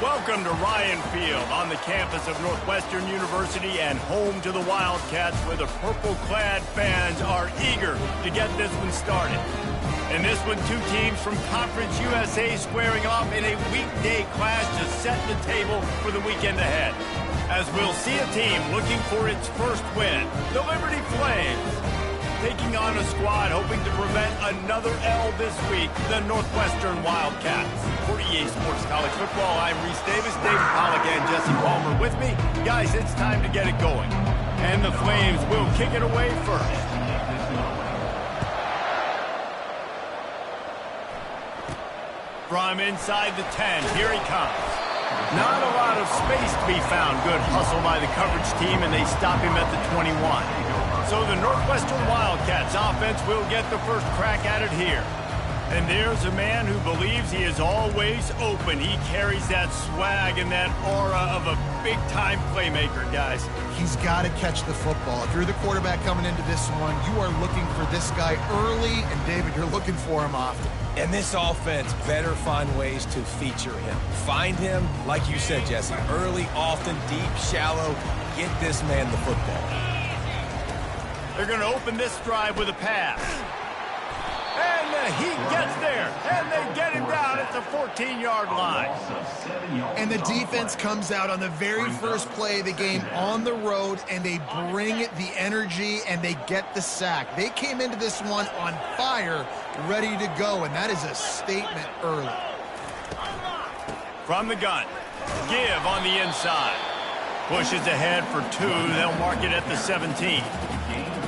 Welcome to Ryan Field on the campus of Northwestern University and home to the Wildcats, where the purple-clad fans are eager to get this one started. In this one, two teams from Conference USA squaring off in a weekday clash to set the table for the weekend ahead. As we'll see a team looking for its first win, the Liberty Flames, taking on a squad hoping to prevent another L this week, the Northwestern Wildcats. For EA Sports College Football, I'm Reese Davis, David Pollack, and Jesse Palmer with me. Guys, it's time to get it going. And the Flames will kick it away first. From inside the 10, here he comes. Not a lot of space to be found. Good hustle by the coverage team, and they stop him at the 21. So the Northwestern Wildcats offense will get the first crack at it here. And there's a man who believes he is always open. He carries that swag and that aura of a big-time playmaker, guys. He's got to catch the football. If you're the quarterback coming into this one, you are looking for this guy early, and David, you're looking for him often. And this offense better find ways to feature him. Find him, like you said, Jesse, early, often, deep, shallow. Get this man the football. They're going to open this drive with a pass. And he gets there, and they get him down at the 14-yard line. And the defense comes out on the very first play of the game on the road, and they bring the energy, and they get the sack. They came into this one on fire, ready to go, and that is a statement early. From the gun, give on the inside. Pushes ahead for two. They'll mark it at the 17.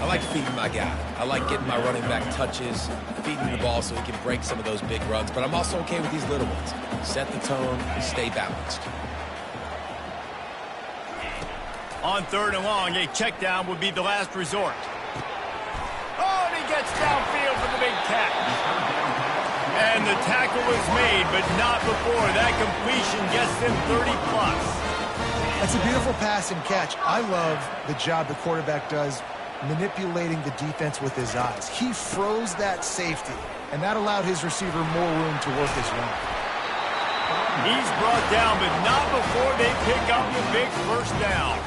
I like feeding my guy. I like getting my running back touches, feeding the ball so he can break some of those big runs. But I'm also okay with these little ones. Set the tone, stay balanced. On third and long, a check down would be the last resort. Oh, and he gets downfield for the big catch. And the tackle is made, but not before that completion gets them 30-plus. That's a beautiful pass and catch. I love the job the quarterback does manipulating the defense with his eyes. He froze that safety, and that allowed his receiver more room to work his run. He's brought down, but not before they pick up the big first down.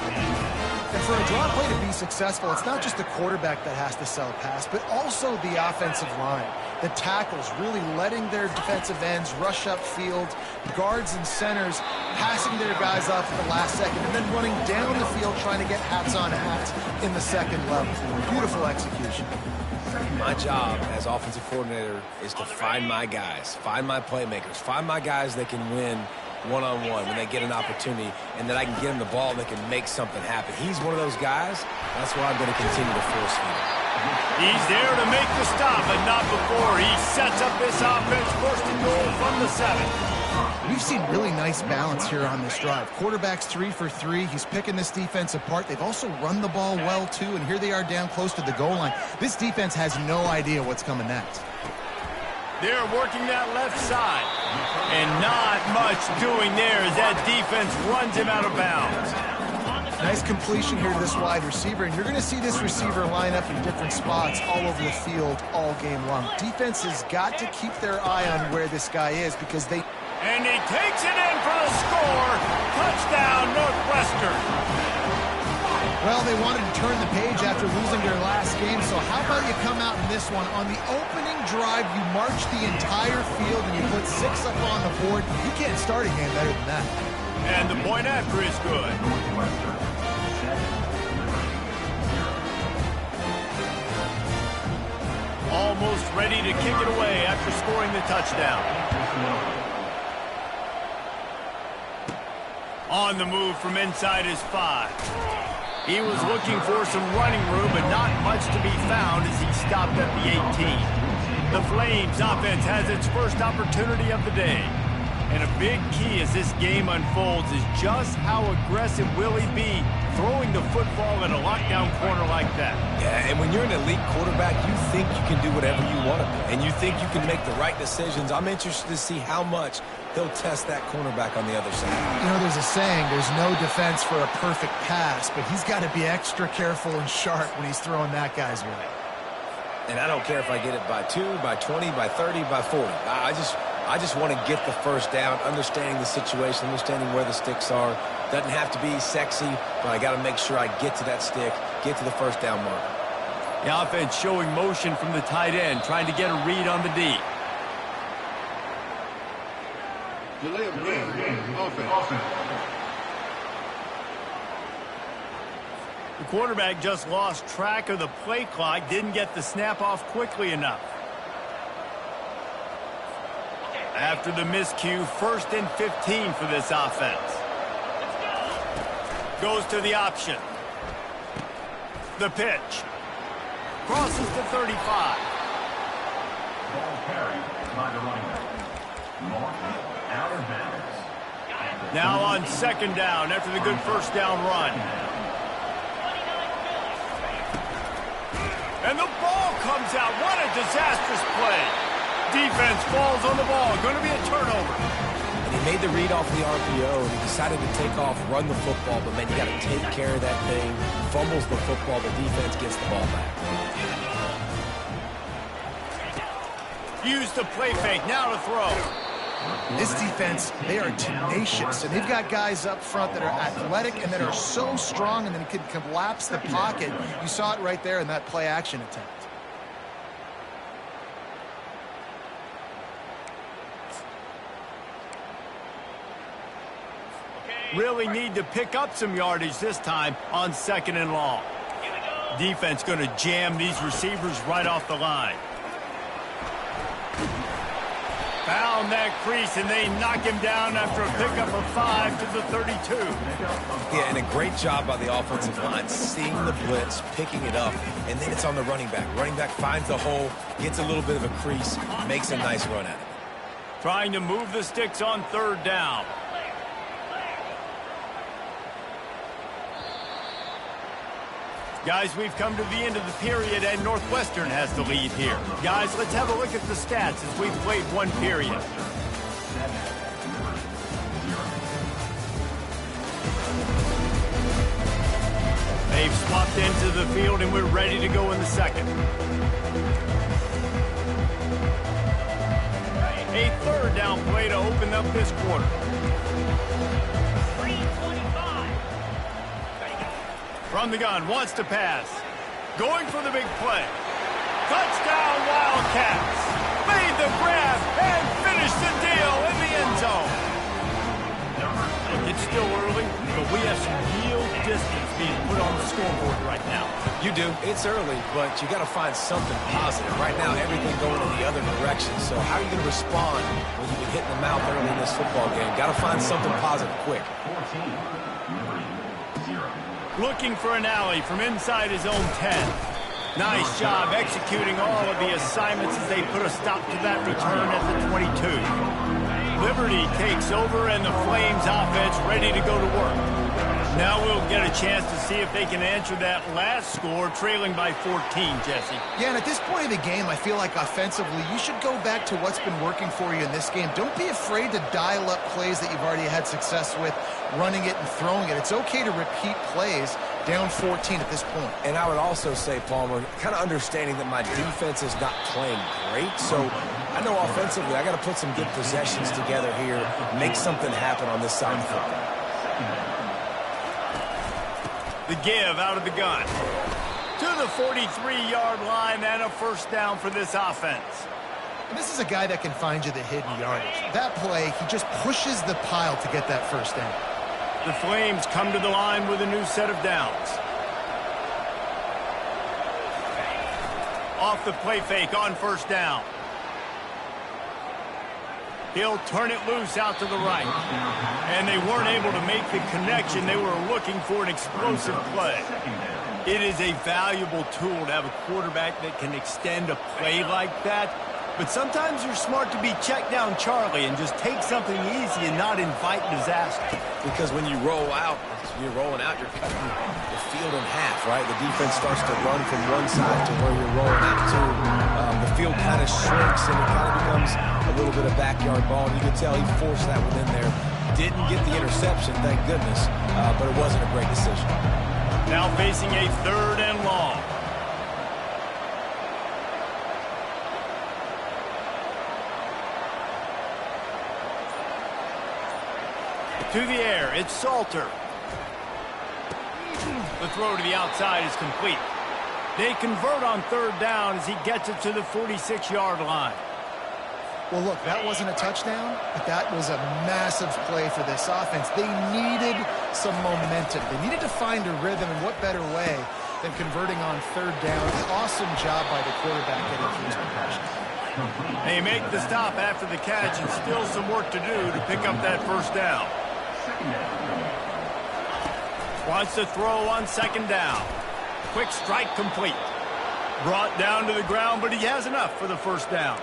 And for a draw play to be successful, it's not just the quarterback that has to sell a pass, but also the offensive line. The tackles really letting their defensive ends rush upfield, guards and centers passing their guys off at the last second, and then running down the field trying to get hats on hats in the second level. Beautiful execution. My job as offensive coordinator is to find my guys, find my playmakers, find my guys that can win one-on-one when they get an opportunity, and that I can get them the ball and they can make something happen. He's one of those guys. That's why I'm going to continue to force feed him. He's there to make the stop, but not before. He sets up this offense first and goal from the 7. We've seen really nice balance here on this drive. Quarterback's 3 for 3. He's picking this defense apart. They've also run the ball well, too, and here they are down close to the goal line. This defense has no idea what's coming next. They're working that left side. And not much doing there as that defense runs him out of bounds. Nice completion here to this wide receiver, and you're going to see this receiver line up in different spots all over the field all game long. Defense has got to keep their eye on where this guy is because they... And he takes it in for the score. Touchdown, Northwestern. Well, they wanted to turn the page after losing their last game, so how about you come out in this one? On the opening drive, you march the entire field and you put 6 up on the board. You can't start a game better than that. And the point after is good. Almost ready to kick it away after scoring the touchdown. On the move from inside his 5. He was looking for some running room, but not much to be found as he stopped at the 18. The Flames offense has its first opportunity of the day. And a big key as this game unfolds is just how aggressive will he be throwing the football in a lockdown corner like that. Yeah, and when you're an elite quarterback, you think you can do whatever you want to do, and you think you can make the right decisions. I'm interested to see how much he'll test that cornerback on the other side. You know, there's a saying, there's no defense for a perfect pass, but he's got to be extra careful and sharp when he's throwing that guy's way. And I don't care if I get it by 2, by 20, by 30, by 40. I just I just want to get the first down, understanding the situation, understanding where the sticks are. Doesn't have to be sexy, but I got to make sure I get to that stick, get to the first down mark. The offense showing motion from the tight end, trying to get a read on the D. Delay of game. Offense. The quarterback just lost track of the play clock, didn't get the snap off quickly enough. After the miscue, 1st and 15 for this offense. Goes to the option. The pitch. Crosses to 35. Ball carried by the running back. Out of bounds. Now on 2nd down after the good first down run. And the ball comes out. What a disastrous play. Defense falls on the ball. Going to be a turnover. And he made the read off the RPO, and he decided to take off, run the football, but, man, you got to take care of that thing. Fumbles the football. The defense gets the ball back. Use the play fake. Now to throw. This defense, they are tenacious, and they've got guys up front that are athletic and that are so strong and then can collapse the pocket. You saw it right there in that play-action attempt. Really need to pick up some yardage this time on 2nd and long. Defense going to jam these receivers right off the line. Found that crease, and they knock him down after a pickup of 5 to the 32. Yeah, and a great job by the offensive line, seeing the blitz, picking it up, and then it's on the running back. Running back finds the hole, gets a little bit of a crease, makes a nice run at it. Trying to move the sticks on 3rd down. Guys, we've come to the end of the period, and Northwestern has the lead here. Guys, let's have a look at the stats as we've played 1 period. They've swapped into the field, and we're ready to go in the 2nd. A 3rd down play to open up this quarter. From the gun, wants to pass. Going for the big play. Touchdown, Wildcats. Made the grab and finished the deal in the end zone. Look, it's still early, but we have some real distance being put on the scoreboard right now. You do. It's early, but you got to find something positive. Right now, everything going in the other direction. So how are you going to respond when you've been hitting the mouth early in this football game? Got to find something positive quick. Looking for an alley from inside his own 10. Nice job executing all of the assignments as they put a stop to that return at the 22. Liberty takes over, and the Flames offense ready to go to work. Now we'll get a chance to see if they can answer that last score, trailing by 14, Jesse. Yeah, and at this point of the game, I feel like offensively, you should go back to what's been working for you in this game. Don't be afraid to dial up plays that you've already had success with, running it and throwing it. It's okay to repeat plays down 14 at this point. And I would also say, Palmer, kind of understanding that my defense is not playing great, so I know offensively I got to put some good possessions together here, make something happen on this side of the football. The give out of the gun. To the 43-yard line and a 1st down for this offense. And this is a guy that can find you the hidden yardage. That play, he just pushes the pile to get that 1st down. The Flames come to the line with a new set of downs. Off the play fake on 1st down. He'll turn it loose out to the right. And they weren't able to make the connection. They were looking for an explosive play. It is a valuable tool to have a quarterback that can extend a play like that. But sometimes you're smart to be check down Charlie and just take something easy and not invite disaster. Because when you roll out, you're rolling out, you're cutting the field in half, right? The defense starts to run from one side to where you're rolling out to. The field kind of shrinks and it kind of becomes a little bit of backyard ball. And you can tell he forced that one in there. Didn't get the interception, thank goodness, but it wasn't a great decision. Now facing a 3rd and long. To the air, it's Salter. The throw to the outside is complete. They convert on third down as he gets it to the 46-yard line. Well, look, that wasn't a touchdown, but that was a massive play for this offense. They needed some momentum. They needed to find a rhythm, and what better way than converting on third down. Awesome job by the quarterback getting through his progression. They make the stop after the catch, and still some work to do to pick up that first down. Wants to throw on second down. Quick strike complete. Brought down to the ground, but he has enough for the first down.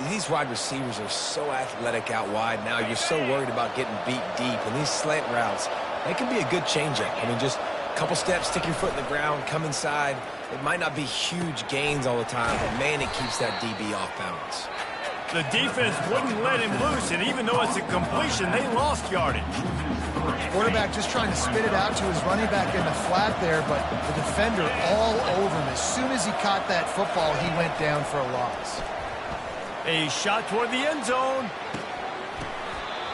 These wide receivers are so athletic out wide now. You're so worried about getting beat deep. And these slant routes, they can be a good changeup. I mean, just a couple steps, stick your foot in the ground, come inside. It might not be huge gains all the time, but, man, it keeps that DB off balance. The defense wouldn't let him loose, and even though it's a completion, they lost yardage. Quarterback just trying to spit it out to his running back in the flat there, but the defender all over him. As soon as he caught that football, he went down for a loss. A shot toward the end zone.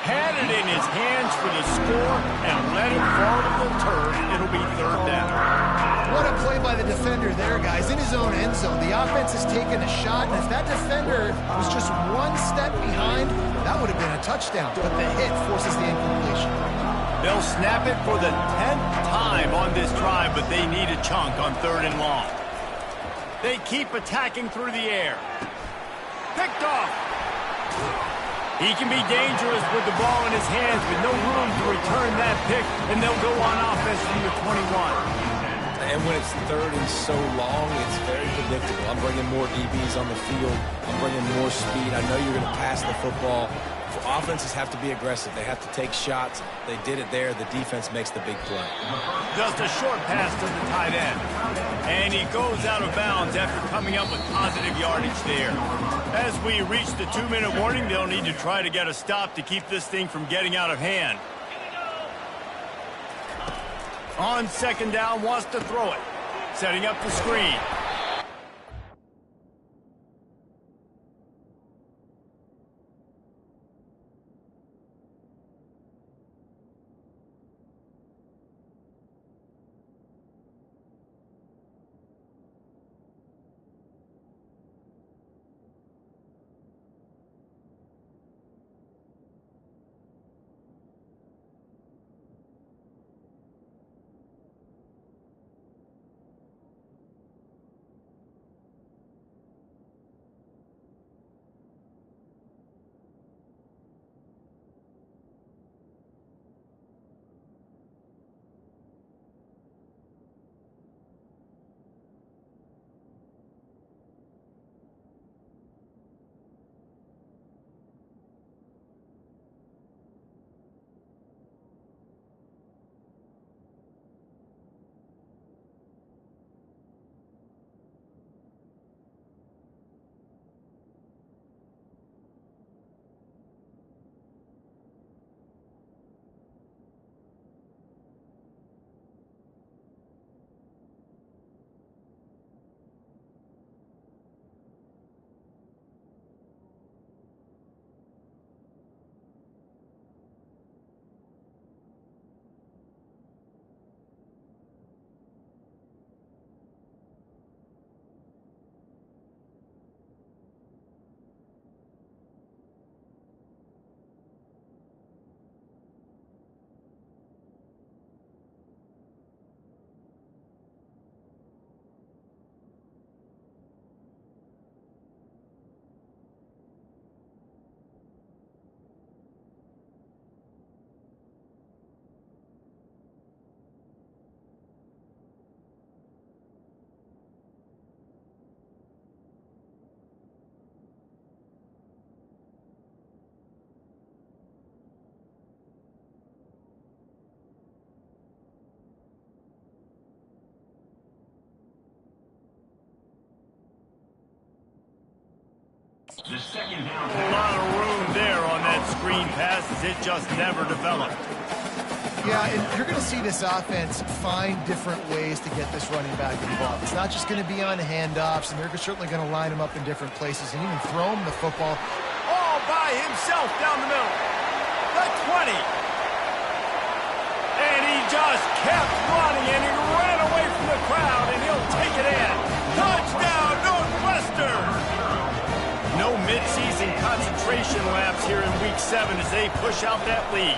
Had it in his hands for the score and let it fall to the turf. It'll be third down. What a play by the defender there, guys. In his own end zone, the offense has taken a shot, and if that defender was just one step behind, that would have been a touchdown. But the hit forces the incompletion. They'll snap it for the 10th time on this drive, but they need a chunk on third and long. They keep attacking through the air. Picked off. He can be dangerous with the ball in his hands with no room to return that pick, and they'll go on offense from the 21. And when it's third and so long, it's very predictable. I'm bringing more DBs on the field. I'm bringing more speed. I know you're going to pass the football. Offenses have to be aggressive. They have to take shots. They did it there. The defense makes the big play. Just a short pass to the tight end. And he goes out of bounds after coming up with positive yardage there. As we reach the 2-minute warning, they'll need to try to get a stop to keep this thing from getting out of hand. On second down, wants to throw it. Setting up the screen. The second down. A lot of room there on that screen pass as it just never developed. Yeah, and you're going to see this offense find different ways to get this running back involved. It's not just going to be on handoffs, and they're certainly going to line him up in different places and even throw him the football. All by himself down the middle. The 20, just kept running, and he ran away from the crowd, and he'll take it in. Touchdown, Northwestern! No midseason concentration laps here in Week 7 as they push out that lead.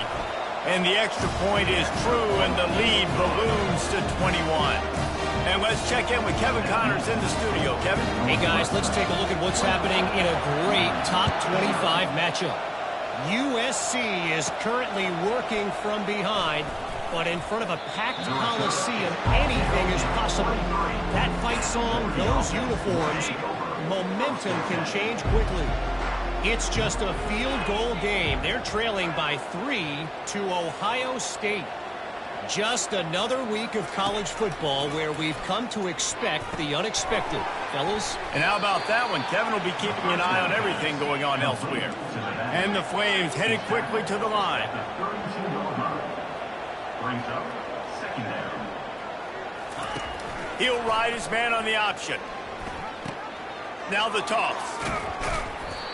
And the extra point is true, and the lead balloons to 21. And let's check in with Kevin Connors in the studio. Kevin? Hey, guys, let's take a look at what's happening in a great top 25 matchup. USC is currently working from behind, but in front of a packed Coliseum, anything is possible. That fight song, those uniforms, momentum can change quickly. It's just a field goal game. They're trailing by 3 to Ohio State. Just another week of college football where we've come to expect the unexpected. Fellas? And how about that one? Kevin will be keeping an eye on everything going on elsewhere. And the Flames headed quickly to the line. Brings up second down. He'll ride his man on the option. Now the toss.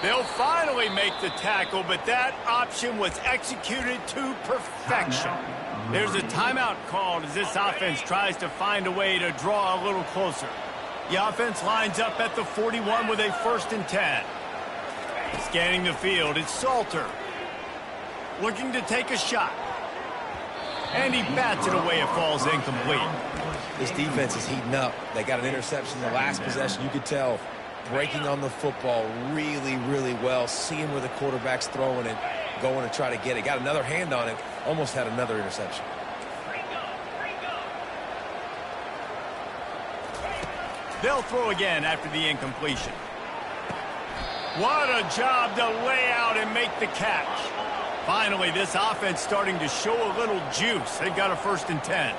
They'll finally make the tackle, but that option was executed to perfection. There's a timeout called as this offense tries to find a way to draw a little closer. The offense lines up at the 41 with a 1st and 10. Scanning the field, it's Salter. Looking to take a shot. And he bats it away, it falls incomplete. This defense is heating up. They got an interception in the last possession. You could tell breaking on the football really, really well, seeing where the quarterback's throwing it, going to try to get it. Got another hand on it, almost had another interception. They'll throw again after the incompletion. What a job to lay out and make the catch. Finally, this offense starting to show a little juice. They've got a 1st and 10.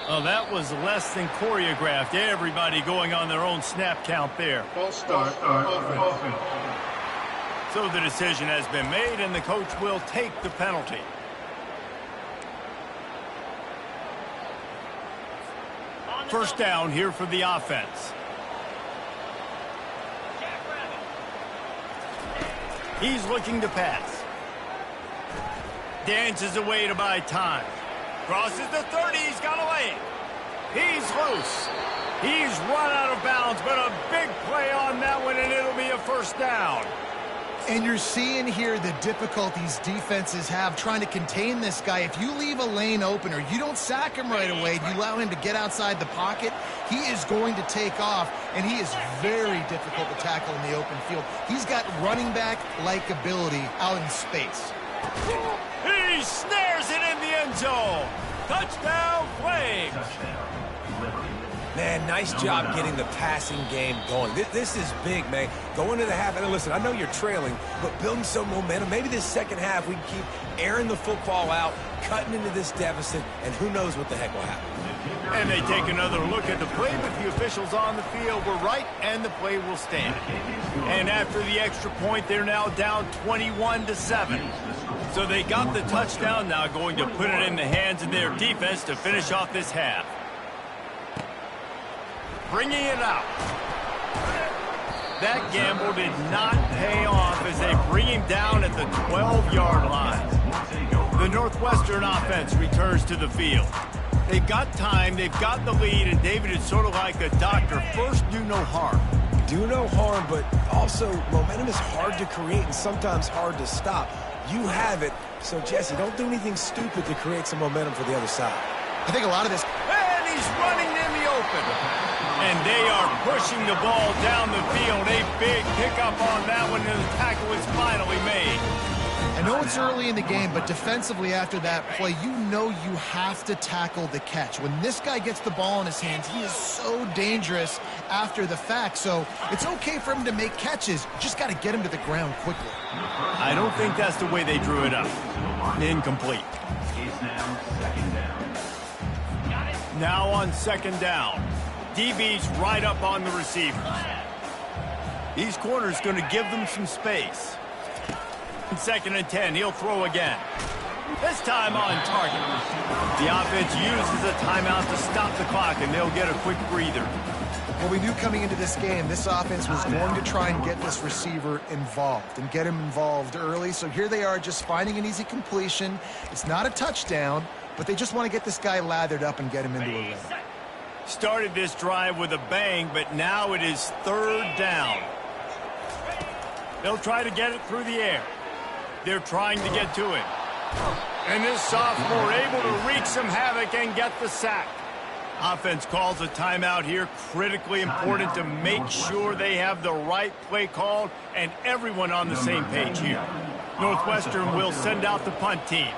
Oh, that was less than choreographed. Everybody going on their own snap count there. False start. Offense. So the decision has been made, and the coach will take the penalty. First down here for the offense. He's looking to pass. Dances away to buy time. Crosses the 30. He's got a lane. He's loose. He's run out of bounds, but a big play on that one, and it'll be a 1st down. And you're seeing here the difficulties defenses have trying to contain this guy. If you leave a lane open or you don't sack him right away, you allow him to get outside the pocket, he is going to take off, and he is very difficult to tackle in the open field. He's got running back-like ability out in space. He snares it in the end zone. Touchdown, Flames. Man, nice job getting the passing game going. This is big, man. Going to the half, and listen, I know you're trailing, but building some momentum. Maybe this second half we can keep airing the football out, cutting into this deficit, and who knows what the heck will happen. And they take another look at the play, but the officials on the field were right, and the play will stand. And after the extra point, they're now down 21-7. So they got the touchdown, now going to put it in the hands of their defense to finish off this half. Bringing it out. That gamble did not pay off as they bring him down at the 12-yard line. The Northwestern offense returns to the field. They've got time, they've got the lead, and David is sort of like a doctor. First, do no harm. Do no harm, but also momentum is hard to create and sometimes hard to stop. You have it, so Jesse, don't do anything stupid to create some momentum for the other side. I think a lot of this... And he's running in the open. And they are pushing the ball down the field. A big pickup on that one, and the tackle is finally made. I know it's early in the game, but defensively after that play, you know you have to tackle the catch. When this guy gets the ball in his hands, he is so dangerous after the fact. So it's okay for him to make catches. Just got to get him to the ground quickly. I don't think that's the way they drew it up. Incomplete. Now on 2nd down. DB's right up on the receivers. These corners going to give them some space. 2nd and 10, he'll throw again. This time on target. The offense uses a timeout to stop the clock, and they'll get a quick breather. Well, we knew coming into this game, this offense was going to try and get this receiver involved and get him involved early. So here they are just finding an easy completion. It's not a touchdown, but they just want to get this guy lathered up and get him into a rhythm. Started this drive with a bang, but now it is third down. They'll try to get it through the air. They're trying to get to it. And this sophomore able to wreak some havoc and get the sack. Offense calls a timeout here. Critically important to make sure they have the right play called and everyone on the same page here. Northwestern will send out the punt team.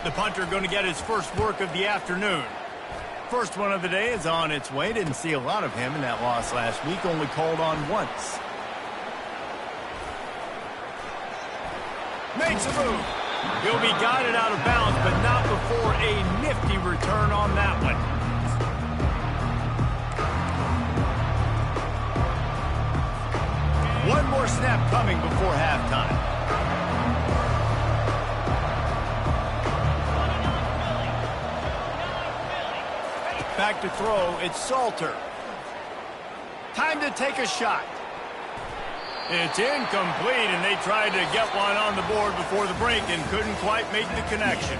The punter going to get his first work of the afternoon. First one of the day is on its way. Didn't see a lot of him in that loss last week. Only called on once. Makes a move. He'll be guided out of bounds, but not before a nifty return on that one. One more snap coming before halftime. Back to throw, it's Salter. Time to take a shot. It's incomplete, and they tried to get one on the board before the break and couldn't quite make the connection.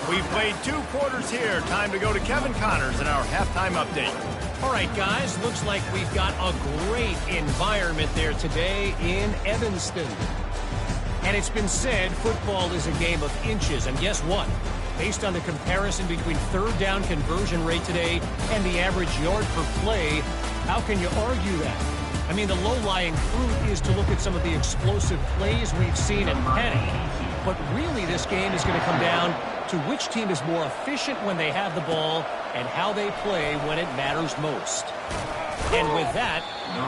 We've played 2 quarters here. Time to go to Kevin Connors in our halftime update. All right, guys, looks like we've got a great environment there today in Evanston. And it's been said football is a game of inches, and guess what? Based on the comparison between third down conversion rate today and the average yard per play, how can you argue that? I mean, the low-lying fruit is to look at some of the explosive plays we've seen at Penny. But really, this game is going to come down to which team is more efficient when they have the ball and how they play when it matters most. And with that,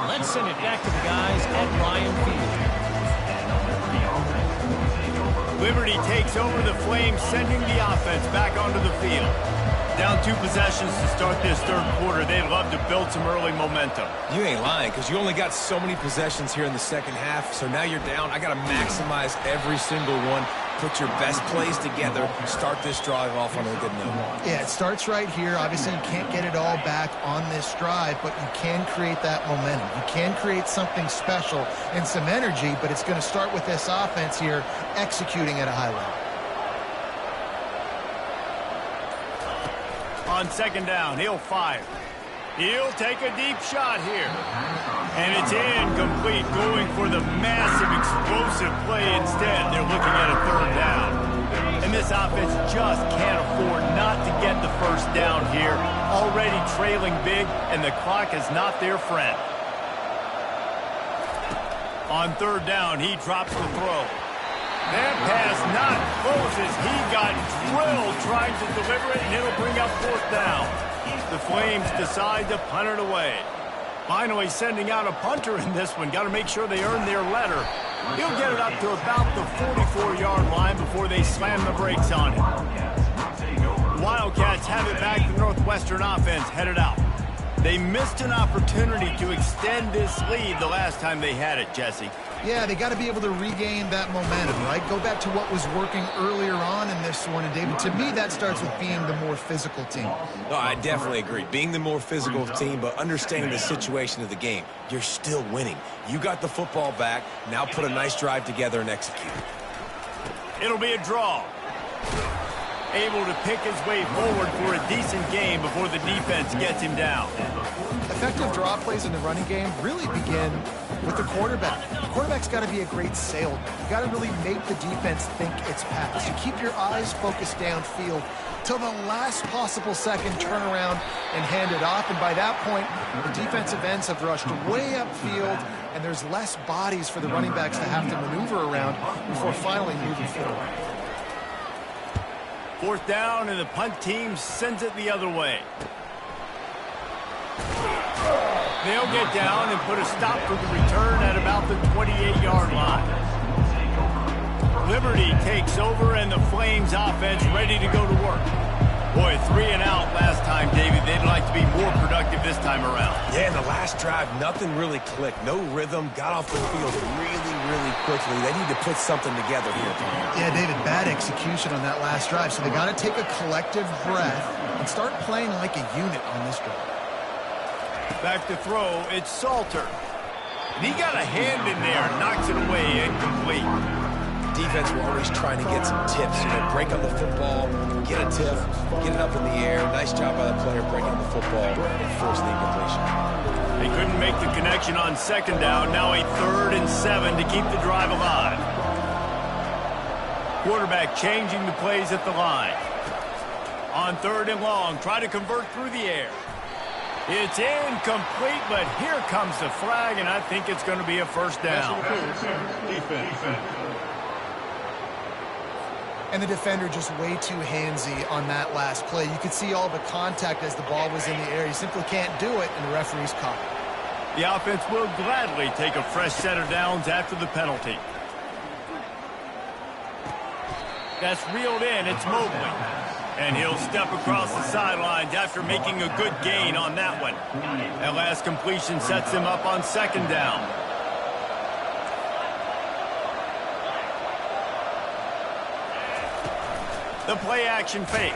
let's send it back to the guys at Ryan Field. Liberty takes over the Flames, sending the offense back onto the field. Down 2 possessions to start this third quarter. They'd love to build some early momentum. You ain't lying, because you only got so many possessions here in the second half, so now you're down. I got to maximize every single one. Put your best plays together. Start this drive off on a good note. Yeah, it starts right here. Obviously, you can't get it all back on this drive, but you can create that momentum. You can create something special and some energy, but it's going to start with this offense here executing at a high level. On second down, he'll fire. He'll take a deep shot here. And it's incomplete, going for the massive explosive play instead. They're looking at a third down. And this offense just can't afford not to get the first down here. Already trailing big, and the clock is not their friend. On third down, he drops the throw. That pass not close as he got drilled trying to deliver it, and it'll bring up fourth down. The Flames decide to punt it away. Finally sending out a punter in this one. Got to make sure they earn their letter. He'll get it up to about the 44-yard line before they slam the brakes on it. The Wildcats have it back. The Northwestern offense headed out. They missed an opportunity to extend this lead the last time they had it, Jesse. Yeah, they got to be able to regain that momentum, right? Go back to what was working earlier on in this one. And, David, to me, that starts with being the more physical team. No, I definitely agree. Being the more physical team, but understanding the situation of the game. You're still winning. You got the football back. Now put a nice drive together and execute. It'll be a draw. Able to pick his way forward for a decent game before the defense gets him down. Effective draw plays in the running game really begin with the quarterback. The quarterback's got to be a great salesman. You got to really make the defense think it's pass. You keep your eyes focused downfield till the last possible second, turn around and hand it off. And by that point, the defensive ends have rushed way upfield, and there's less bodies for the running backs to have to maneuver around before finally moving forward. Fourth down, and the punt team sends it the other way. They'll get down and put a stop for the return at about the 28-yard line. Liberty takes over, and the Flames offense ready to go to work. Boy, 3 and out last time, David. They'd like to be more productive this time around. Yeah, in the last drive, nothing really clicked. No rhythm. Got off the field really quickly. They need to put something together here. Yeah, David, bad execution on that last drive. So they got to take a collective breath and start playing like a unit on this drive. Back to throw, it's Salter. And he got a hand in there, knocks it away, incomplete. Defense were always trying to get some tips, break on the football, get a tip, get it up in the air. Nice job by the player breaking the football and forcing the incompletion. They couldn't make the connection on second down. Now a 3rd and 7 to keep the drive alive. Quarterback changing the plays at the line. On 3rd and long, try to convert through the air. It's incomplete, but here comes the flag, and I think it's going to be a first down. Defense. And the defender just way too handsy on that last play. You could see all the contact as the ball was in the air. You simply can't do it, and the referee's caught it. The offense will gladly take a fresh set of downs after the penalty. That's reeled in. It's Mobley. And he'll step across the sidelines after making a good gain on that one. That last completion sets him up on second down. The play action fake.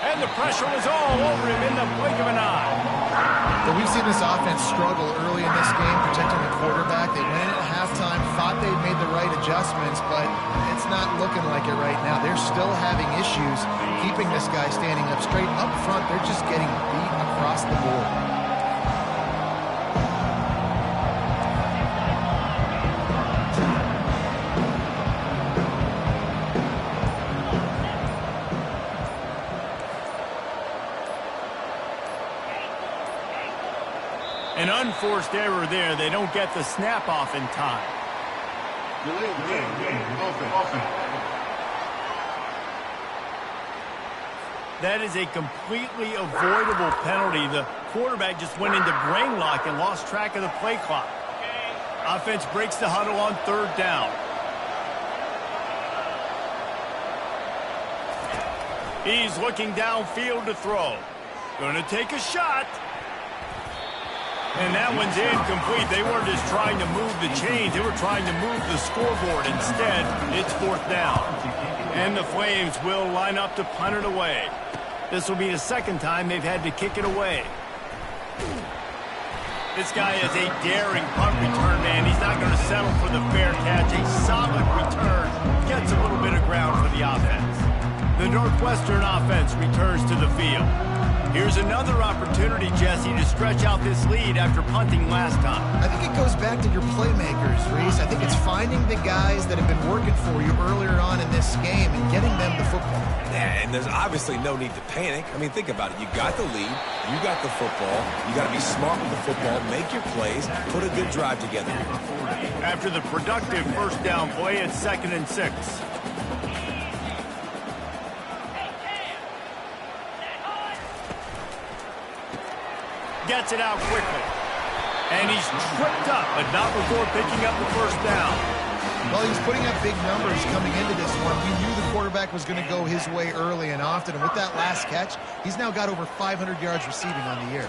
And the pressure was all over him in the blink of an eye. But we've seen this offense struggle early in this game, protecting the quarterback. They went in at halftime, thought they'd made the right adjustments, but it's not looking like it right now. They're still having issues keeping this guy standing up straight. Up front, they're just getting beat across the board. An unforced error there. They don't get the snap off in time. That is a completely avoidable penalty. The quarterback just went into brain lock and lost track of the play clock. Offense breaks the huddle on 3rd down. He's looking downfield to throw. Going to take a shot. And that one's incomplete. They weren't just trying to move the chains. They were trying to move the scoreboard. Instead, it's 4th down. And the Flames will line up to punt it away. This will be the 2nd time they've had to kick it away. This guy is a daring punt return man. He's not going to settle for the fair catch. A solid return. Gets a little bit of ground for the offense. The Northwestern offense returns to the field. Here's another opportunity, Jesse, to stretch out this lead after punting last time. I think it goes back to your playmakers, Reese. I think it's finding the guys that have been working for you earlier on in this game and getting them the football. Yeah, and there's obviously no need to panic. I mean, think about it. You got the lead. You got the football. You got to be smart with the football. Make your plays. Put a good drive together. After the productive first down play, it's 2nd and 6. Gets it out quickly. And he's tripped up, but not before picking up the first down. Well, he was putting up big numbers coming into this one. We knew the quarterback was going to go his way early and often. And with that last catch, he's now got over 500 yards receiving on the year.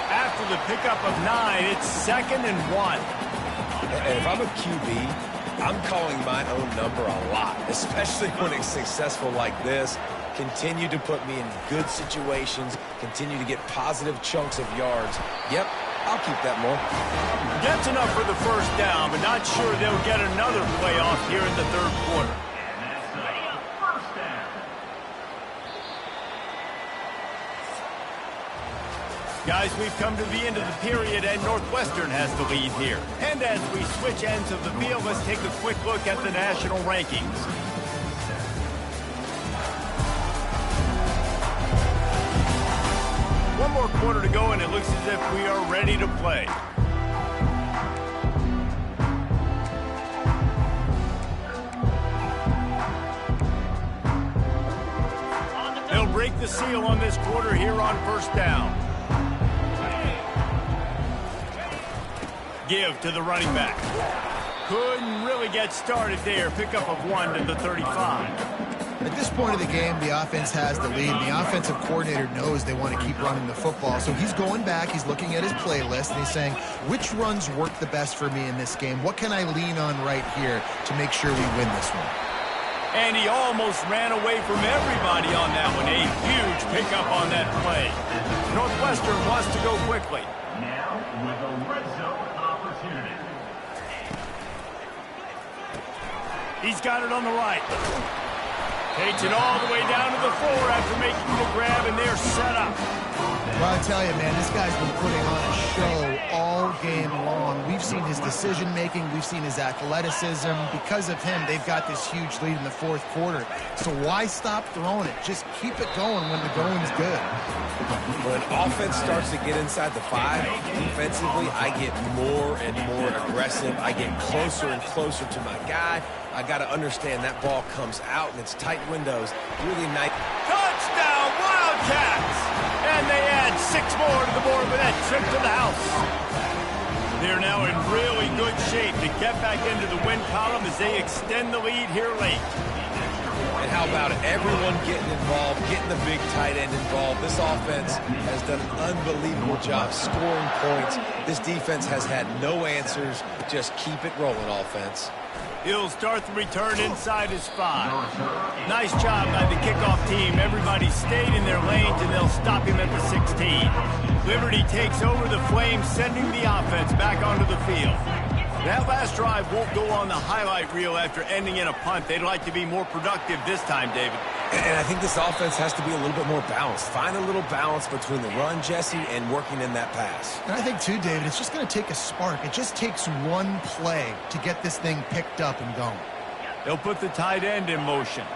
After the pickup of 9, it's 2nd and 1. And if I'm a QB, I'm calling my own number a lot, especially when it's successful like this. Continue to put me in good situations. Continue to get positive chunks of yards. Yep, I'll keep that more. Gets enough for the first down, but not sure they'll get another play off here in the 3rd quarter. Guys, we've come to the end of the period, and Northwestern has the lead here. And as we switch ends of the field, let's take a quick look at the national rankings. One more quarter to go, and it looks as if we are ready to play. They'll break the seal on this quarter here on 1st down. Give to the running back. Couldn't really get started there. Pickup of 1 to the 35. At this point of the game, the offense has the lead. The offensive coordinator knows they want to keep running the football. So he's going back, he's looking at his playlist, and he's saying, which runs work the best for me in this game? What can I lean on right here to make sure we win this one? And he almost ran away from everybody on that one. A huge pickup on that play. Northwestern wants to go quickly. Now with a red zone opportunity. He's got it on the right. Takes it all the way down to the floor after making the grab, and they're set up. Well, I tell you, man, this guy's been putting on a show all game long. We've seen his decision-making. We've seen his athleticism. Because of him, they've got this huge lead in the fourth quarter. So why stop throwing it? Just keep it going when the going's good. When offense starts to get inside the 5, defensively, I get more and more aggressive. I get closer and closer to my guy. I got to understand that ball comes out, and it's tight windows. Really nice. Touchdown, Wildcats! And they add 6 more to the board with that trip to the house. They're now in really good shape to get back into the win column as they extend the lead here late. And how about it? Everyone getting involved, getting the big tight end involved. This offense has done an unbelievable job scoring points. This defense has had no answers. Just keep it rolling, offense. He'll start the return inside his 5. Nice job by the kickoff team. Everybody stayed in their lanes, and they'll stop him at the 16. Liberty takes over the Flames, sending the offense back onto the field. That last drive won't go on the highlight reel after ending in a punt. They'd like to be more productive this time, David. And I think this offense has to be a little bit more balanced. Find a little balance between the run, Jesse, and working in that pass. And I think, too, David, it's just going to take a spark. It just takes one play to get this thing picked up and going. They'll put the tight end in motion.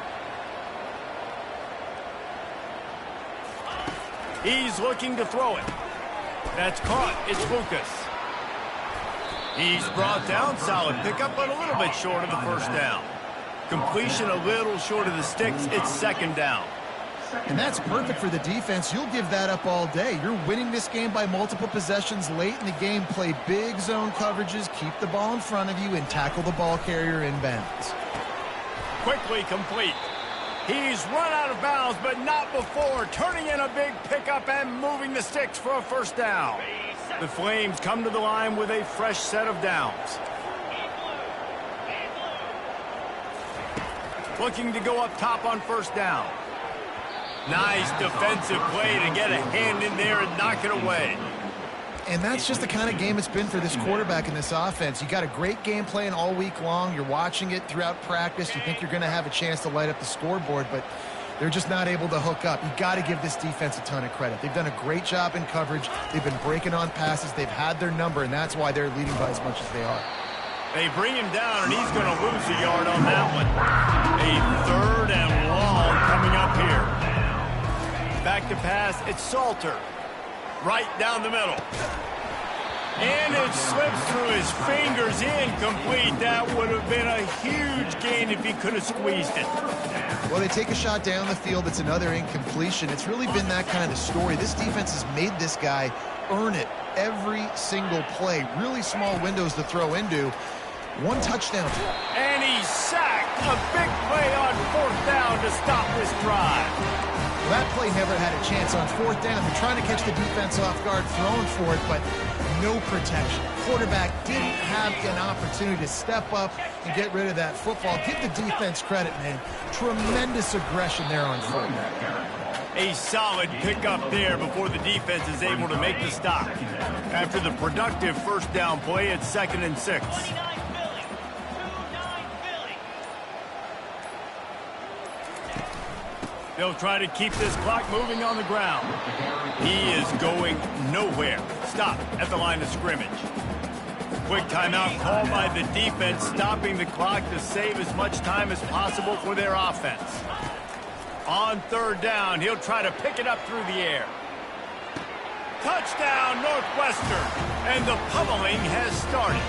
He's looking to throw it. That's caught. It's Lucas. He's brought down. Solid pickup, but a little bit short of the first down. Completion a little short of the sticks. It's second down. And that's perfect for the defense. You'll give that up all day. You're winning this game by multiple possessions late in the game. Play big zone coverages, keep the ball in front of you, and tackle the ball carrier inbounds. Quickly complete. He's run out of bounds, but not before turning in a big pickup and moving the sticks for a first down. The Flames come to the line with a fresh set of downs. Looking to go up top on first down. Nice defensive play to get a hand in there and knock it away. And that's just the kind of game it's been for this quarterback in this offense. You got a great game plan all week long. You're watching it throughout practice. You think you're going to have a chance to light up the scoreboard, but they're just not able to hook up. You got to give this defense a ton of credit. They've done a great job in coverage. They've been breaking on passes. They've had their number, and that's why they're leading by as much as they are. They bring him down, and he's going to lose a yard on that one. A third and long coming up here. Back to pass, it's Salter. Right down the middle. And it slips through his fingers, incomplete. That would have been a huge gain if he could have squeezed it. Well, they take a shot down the field. It's another incompletion. It's really been that kind of story. This defense has made this guy earn it every single play. Really small windows to throw into. One touchdown. And he's sacked. A big play on fourth down to stop this drive. Well, that play never had a chance on fourth down. They're trying to catch the defense off guard, throwing for it, but no protection. Quarterback didn't have an opportunity to step up and get rid of that football. Give the defense credit, man. Tremendous aggression there on foot. A solid pickup there before the defense is able to make the stop. After the productive first down play, it's 2nd and 6. They'll try to keep this clock moving on the ground. He is going nowhere. Stop at the line of scrimmage. Quick timeout called by the defense, stopping the clock to save as much time as possible for their offense. On third down, he'll try to pick it up through the air. Touchdown, Northwestern, and the pummeling has started.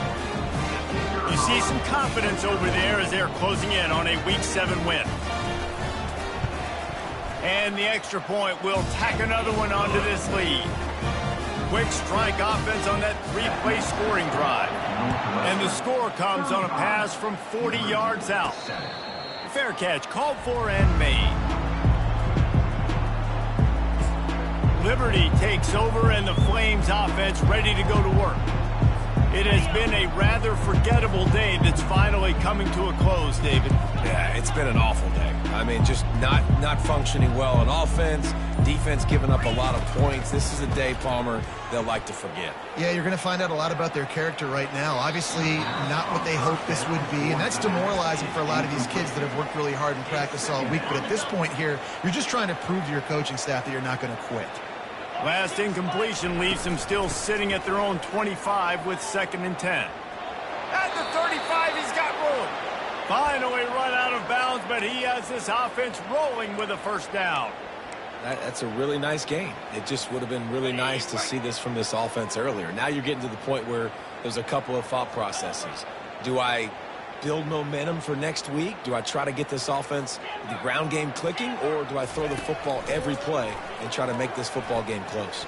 You see some confidence over there as they're closing in on a Week 7 win. And the extra point will tack another one onto this lead. Quick strike offense on that 3-play scoring drive. And the score comes on a pass from 40 yards out. Fair catch called for and made. Liberty takes over and the Flames offense ready to go to work. It has been a rather forgettable day that's finally coming to a close, David. Yeah, it's been an awful day. I mean, just not functioning well on offense, defense giving up a lot of points. This is a day, Palmer, they'll like to forget. Yeah, you're going to find out a lot about their character right now. Obviously, not what they hoped this would be, and that's demoralizing for a lot of these kids that have worked really hard in practice all week. But at this point here, you're just trying to prove to your coaching staff that you're not going to quit. Last incompletion leaves them still sitting at their own 25 with 2nd and 10. At the 35, he's got room. Finally run out of bounds, but he has this offense rolling with a first down. That's a really nice game. It just would have been really nice to see this from this offense earlier. Now you're getting to the point where there's a couple of thought processes. Do I build momentum for next week? Do I try to get this offense, the ground game clicking, or do I throw the football every play and try to make this football game close?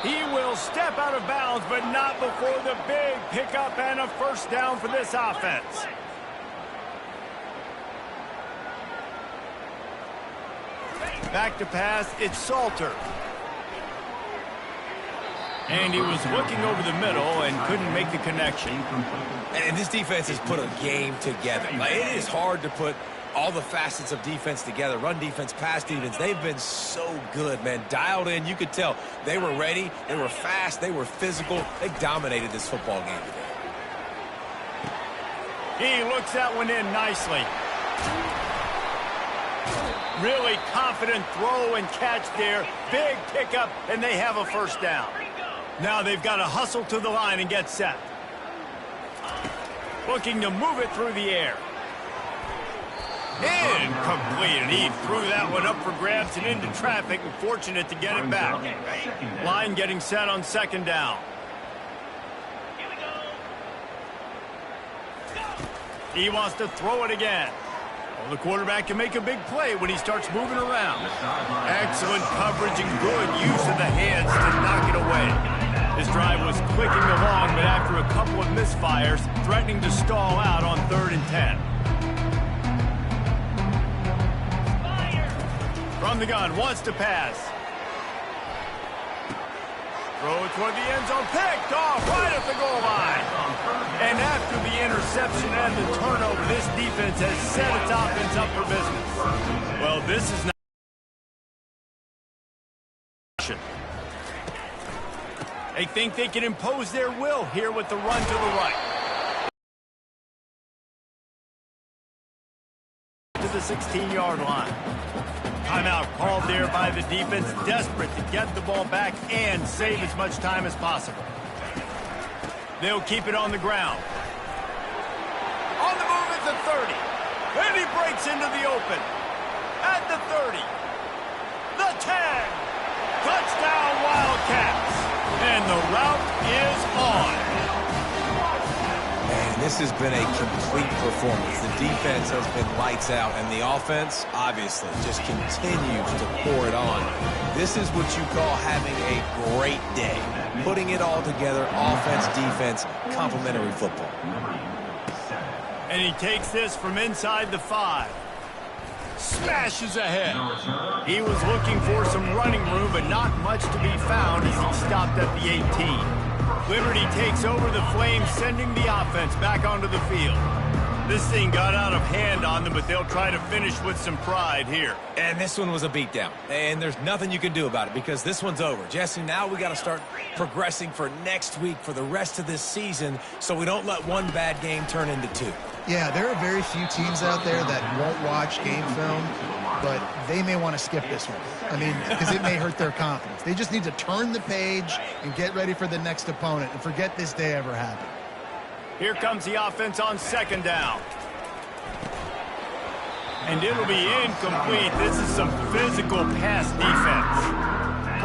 He will step out of bounds, but not before the big pickup and a first down for this offense. Back to pass, it's Salter. And he was looking over the middle and couldn't make the connection. And this defense has put a game together. Like, it is hard to put all the facets of defense together. Run defense, pass defense. They've been so good, man. Dialed in. You could tell they were ready. They were fast. They were physical. They dominated this football game today. He looks that one in nicely. Really confident throw and catch there. Big pickup, and they have a first down. Now they've got to hustle to the line and get set. Looking to move it through the air. Incomplete, and he threw that one up for grabs and into traffic, and fortunate to get it back. Line getting set on 2nd down. He wants to throw it again. Well, the quarterback can make a big play when he starts moving around. Excellent coverage and good use of the hands to knock it away. His drive was clicking along, but after a couple of misfires, threatening to stall out on 3rd and 10. From the gun, wants to pass. Throw it toward the end zone, picked off right at the goal line. And after the interception and the turnover, this defense has set its offense up for business. Well, this is not. They think they can impose their will here with the run to the right. To the 16-yard line. Timeout called there by the defense, desperate to get the ball back and save as much time as possible. They'll keep it on the ground. On the move at the 30. And he breaks into the open. At the 30. The 10. Touchdown Wildcats. And the route is on. Man, this has been a complete performance. The defense has been lights out, and the offense, obviously, just continues to pour it on. This is what you call having a great day. Putting it all together, offense, defense, complementary football. And he takes this from inside the 5. Smashes ahead. He was looking for some running room, but not much to be found as he stopped at the 18. Liberty takes over the Flames, sending the offense back onto the field. This thing got out of hand on them, but they'll try to finish with some pride here. And this one was a beatdown. And there's nothing you can do about it because this one's over. Jesse, now we got to start progressing for next week, for the rest of this season, so we don't let one bad game turn into 2. Yeah, there are very few teams out there that won't watch game film, but they may want to skip this one. I mean, because it may hurt their confidence. They just need to turn the page and get ready for the next opponent and forget this day ever happened. Here comes the offense on 2nd down. And it'll be incomplete. This is some physical pass defense.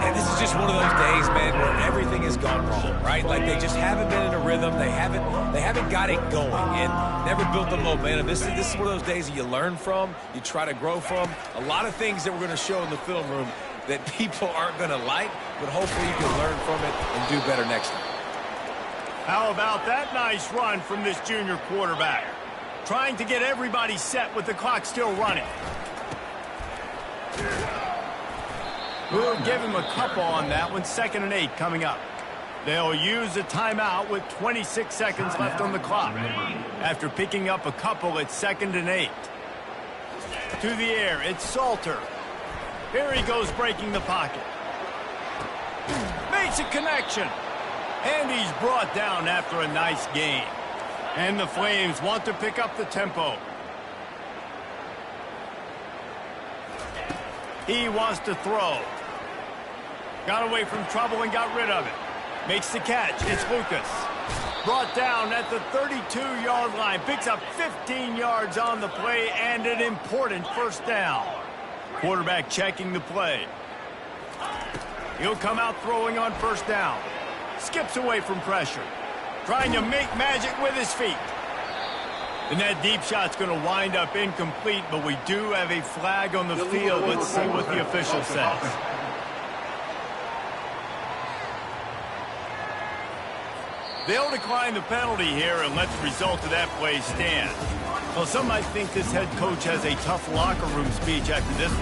And this is just one of those days, man, where everything has gone wrong, right? Like they just haven't been in a rhythm. They haven't got it going and never built the momentum. This is one of those days that you learn from, you try to grow from. A lot of things that we're going to show in the film room that people aren't going to like, but hopefully you can learn from it and do better next time. How about that nice run from this junior quarterback? Trying to get everybody set with the clock still running. We'll give him a couple on that one. 2nd and 8 coming up. They'll use a timeout with 26 seconds left on the clock. After picking up a couple, it's 2nd and 8. To the air, it's Salter. Here he goes breaking the pocket. Makes a connection. And he's brought down after a nice gain. And the Flames want to pick up the tempo. He wants to throw. Got away from trouble and got rid of it. Makes the catch. It's Lucas. Brought down at the 32-yard line. Picks up 15 yards on the play and an important 1st down. Quarterback checking the play. He'll come out throwing on 1st down. Skips away from pressure. Trying to make magic with his feet. And that deep shot's going to wind up incomplete, but we do have a flag on the field. Let's see what the official says. They'll decline the penalty here and let the result of that play stand. Well, some might think this head coach has a tough locker room speech after this one.